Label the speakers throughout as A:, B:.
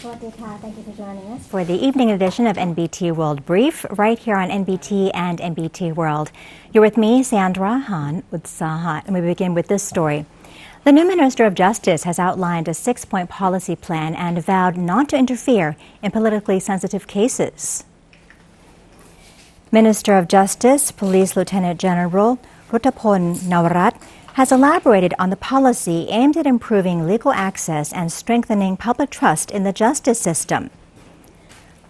A: Thank you for joining us for the evening edition of NBT World Brief, right here on NBT and NBT World. You're with me, Sandra Han Utsahat, and we begin with this story. The new Minister of Justice has outlined a 6-point policy plan and vowed not to interfere in politically sensitive cases. Minister of Justice, Police Lieutenant General Ruttapon Nawarat, has elaborated on the policy aimed at improving legal access and strengthening public trust in the justice system.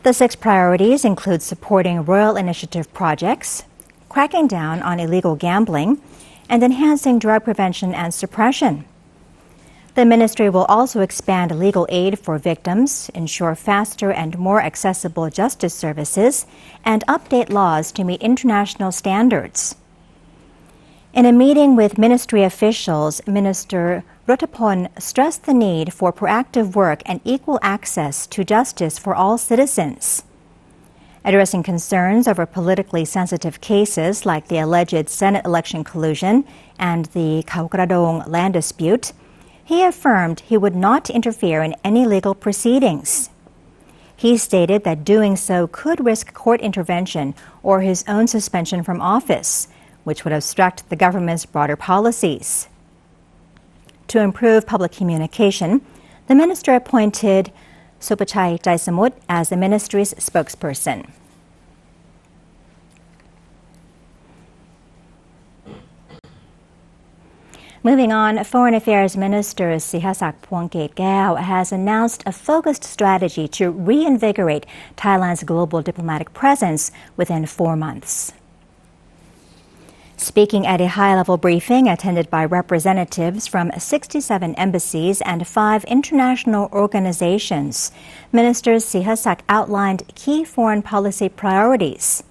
A: The 6 priorities include supporting Royal Initiative projects, cracking down on illegal gambling, and enhancing drug prevention and suppression. The ministry will also expand legal aid for victims, ensure faster and more accessible justice services, and update laws to meet international standards. In a meeting with ministry officials, Minister Ruttapon stressed the need for proactive work and equal access to justice for all citizens. Addressing concerns over politically sensitive cases like the alleged Senate election collusion and the Kaukradong land dispute, he affirmed he would not interfere in any legal proceedings. He stated that doing so could risk court intervention or his own suspension from office, which would obstruct the government's broader policies. To improve public communication, the minister appointed Supachai Jaisamut as the ministry's spokesperson. Moving on, Foreign Affairs Minister Sihasak Phuangketkaew has announced a focused strategy to reinvigorate Thailand's global diplomatic presence within 4 months. Speaking at a high-level briefing attended by representatives from 67 embassies and 5 international organizations, Minister Sihasak outlined key foreign policy priorities.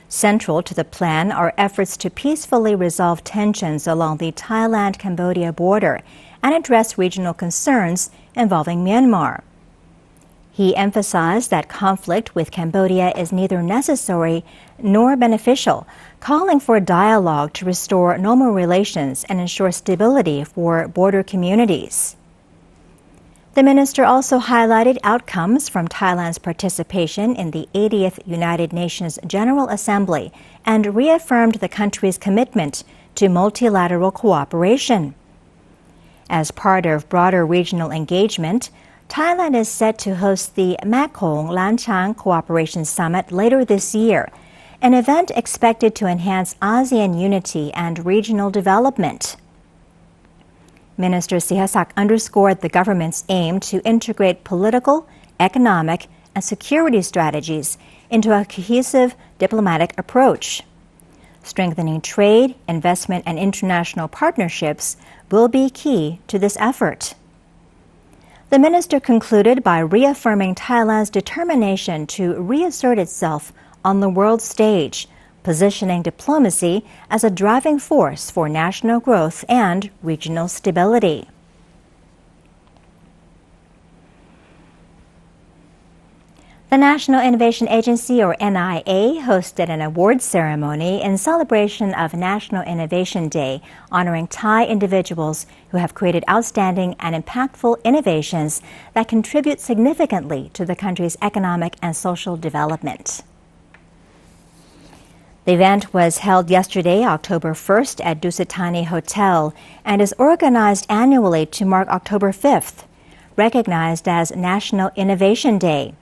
A: Central to the plan are efforts to peacefully resolve tensions along the Thailand-Cambodia border and address regional concerns involving Myanmar. He emphasized that conflict with Cambodia is neither necessary nor beneficial, calling for dialogue to restore normal relations and ensure stability for border communities. The minister also highlighted outcomes from Thailand's participation in the 80th United Nations General Assembly and reaffirmed the country's commitment to multilateral cooperation. As part of broader regional engagement, Thailand is set to host the MATMO Lan Chang Cooperation Summit later this year, an event expected to enhance ASEAN unity and regional development. Minister Sihasak underscored the government's aim to integrate political, economic, and security strategies into a cohesive diplomatic approach. Strengthening trade, investment, and international partnerships will be key to this effort. The minister concluded by reaffirming Thailand's determination to reassert itself on the world stage, positioning diplomacy as a driving force for national growth and regional stability. The National Innovation Agency, or NIA, hosted an awards ceremony in celebration of National Innovation Day, honoring Thai individuals who have created outstanding and impactful innovations that contribute significantly to the country's economic and social development. The event was held yesterday, October 1st, at Dusit Thani Hotel and is organized annually to mark October 5th, recognized as National Innovation Day.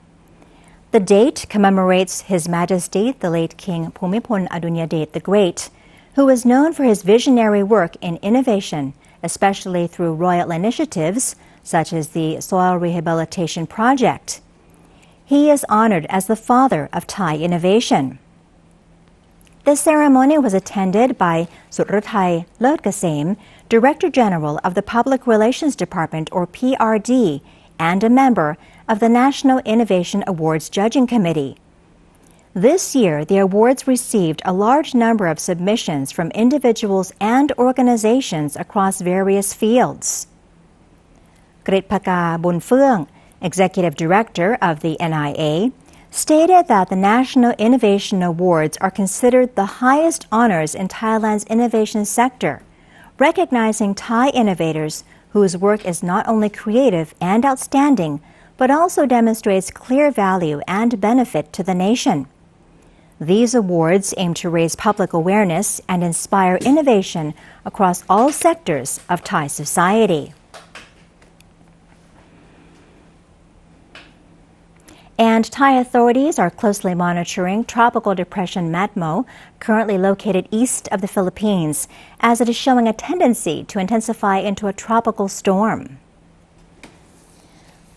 A: The date commemorates His Majesty, the late King Bhumibol Adulyadej the Great, who was known for his visionary work in innovation, especially through royal initiatives such as the Soil Rehabilitation Project. He is honored as the father of Thai innovation. The ceremony was attended by Sutrathai Lodgasem, Director General of the Public Relations Department, or PRD, and a member of the National Innovation Awards Judging Committee. This year, the awards received a large number of submissions from individuals and organizations across various fields. Kritpaka Bunfeung, Executive Director of the NIA, stated that the National Innovation Awards are considered the highest honors in Thailand's innovation sector, recognizing Thai innovators whose work is not only creative and outstanding, but also demonstrates clear value and benefit to the nation. These awards aim to raise public awareness and inspire innovation across all sectors of Thai society. And Thai authorities are closely monitoring Tropical Depression MATMO, currently located east of the Philippines, as it is showing a tendency to intensify into a tropical storm.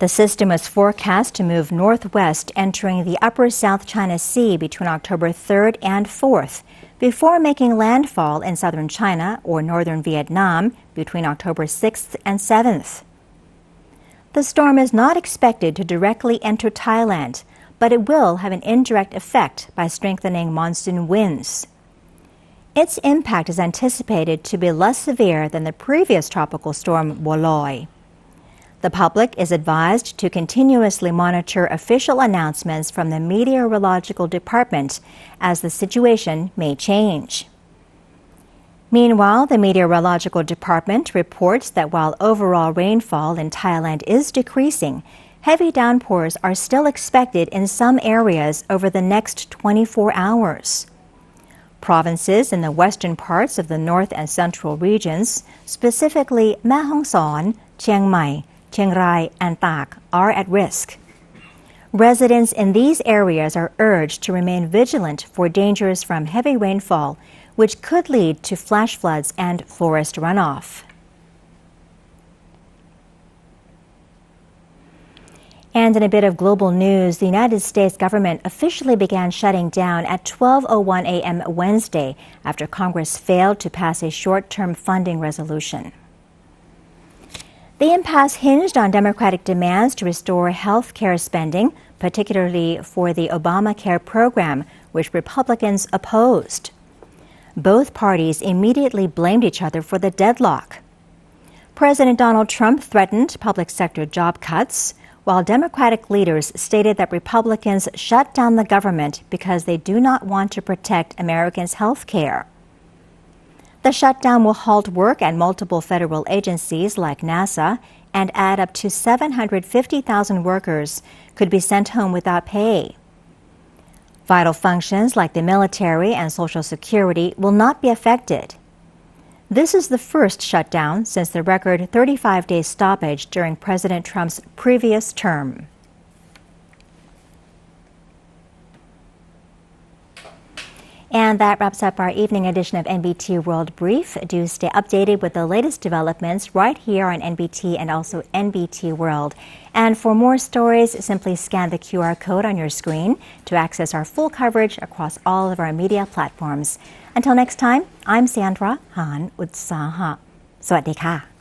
A: The system is forecast to move northwest, entering the upper South China Sea between October 3rd and 4th, before making landfall in southern China or northern Vietnam between October 6th and 7th. The storm is not expected to directly enter Thailand, but it will have an indirect effect by strengthening monsoon winds. Its impact is anticipated to be less severe than the previous tropical storm Woloi. The public is advised to continuously monitor official announcements from the Meteorological Department as the situation may change. Meanwhile, the Meteorological Department reports that while overall rainfall in Thailand is decreasing, heavy downpours are still expected in some areas over the next 24 hours. Provinces in the western parts of the north and central regions, specifically Mae Hong Son, Chiang Mai, Chiang Rai, and Tak, are at risk. Residents in these areas are urged to remain vigilant for dangers from heavy rainfall, which could lead to flash floods and forest runoff. And in a bit of global news, the United States government officially began shutting down at 12:01 a.m. Wednesday after Congress failed to pass a short-term funding resolution. The impasse hinged on Democratic demands to restore health care spending, particularly for the Obamacare program, which Republicans opposed. Both parties immediately blamed each other for the deadlock. President Donald Trump threatened public sector job cuts, while Democratic leaders stated that Republicans shut down the government because they do not want to protect Americans' health care. The shutdown will halt work at multiple federal agencies like NASA and add up to 750,000 workers could be sent home without pay. Vital functions like the military and Social Security will not be affected. This is the first shutdown since the record 35-day stoppage during President Trump's previous term. And that wraps up our evening edition of NBT World Brief. Do stay updated with the latest developments right here on NBT and also NBT World. And for more stories, simply scan the QR code on your screen to access our full coverage across all of our media platforms. Until next time, I'm Sandra Han Utsaha. สวัสดีค่ะ